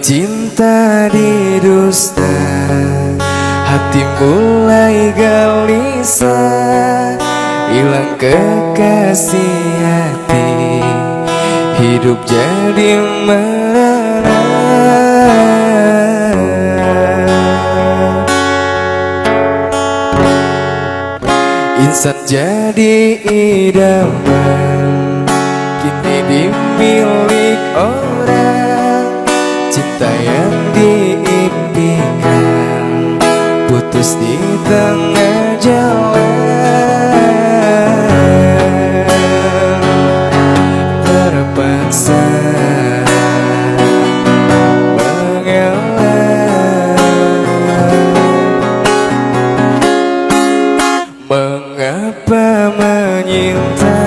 cinta didusta, hati mulai gelisah, hilang kekasih hati, hidup jadi merana. Insan jadi idaman, kini dimilik orang. Cinta yang diimpikan putus di tengah jalan. Terpaksa mengalah. Mengapa menyinta,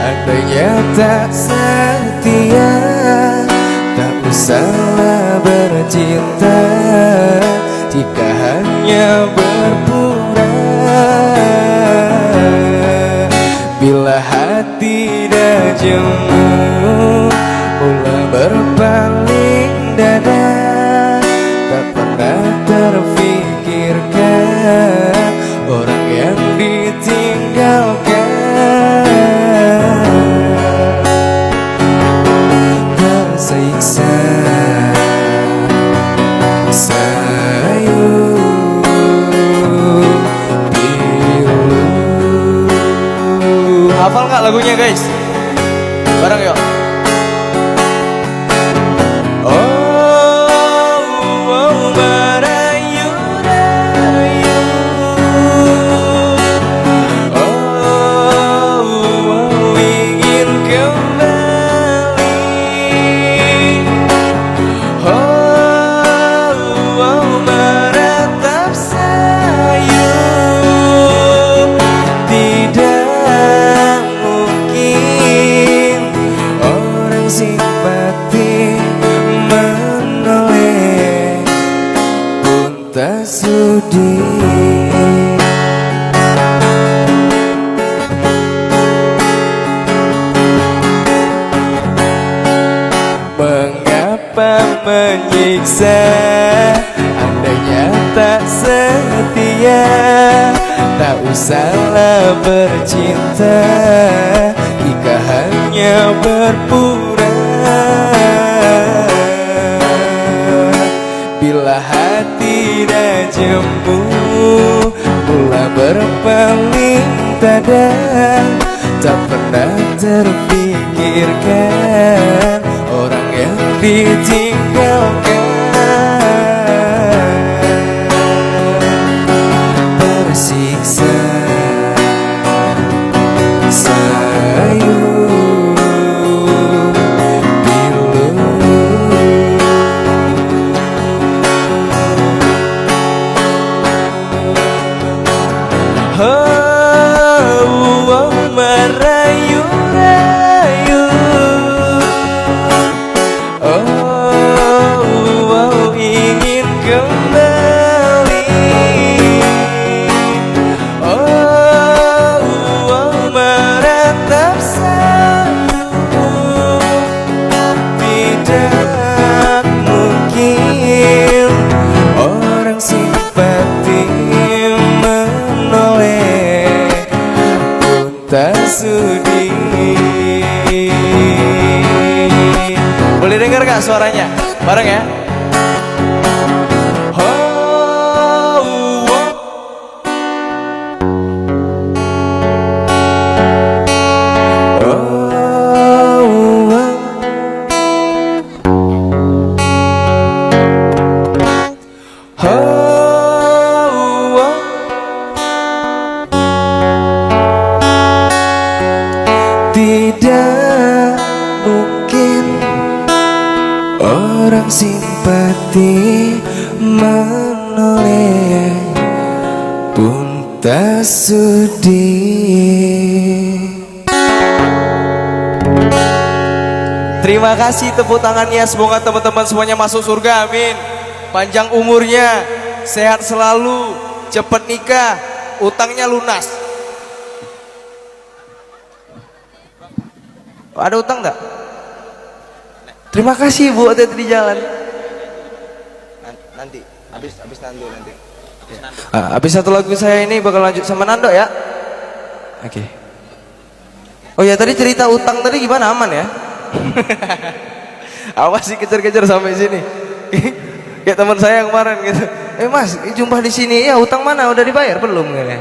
andainya tak setia, tak usahlah bercinta jika hanya berpura. Bila hati dah jemu, mula berpaling dada, tak pernah terfikirkan orang yang ditinggalkan. Tersiksa sayang pilu. Hafal nggak lagunya guys? Bareng yuk. Tak sudi. Mengapa menyiksa, andainya tak setia, tak usahlah bercinta jika hanya berpura. Bila hati dah jemu, mula berpaling dada, tak pernah terfikirkan orang yang ditinggalkan. Tersiksa sayang merayu-rayu. Oh, ingin kembali. Oh, meratap sayu. Tidak mungkin orang simpati menoleh, tak sudi. Boleh dengar gak suaranya? Bareng ya. Tidak mungkin orang simpati menoleh pun tak sudi. Terima kasih tepuk tangannya, semoga teman-teman semuanya masuk surga, amin. Panjang umurnya, sehat selalu, cepat nikah, utangnya lunas. Ada utang enggak? Terima kasih Bu, hati-hati di jalan. Nanti habis Nando nanti. Habis satu lagu saya ini bakal lanjut sama Nando ya. Oke. Oh ya, tadi cerita utang tadi gimana, aman ya? Awas sih kejar-kejar sampai sini. Kayak teman saya yang kemarin gitu. Mas, jumpa di sini ya, utang mana udah dibayar belum? Gini.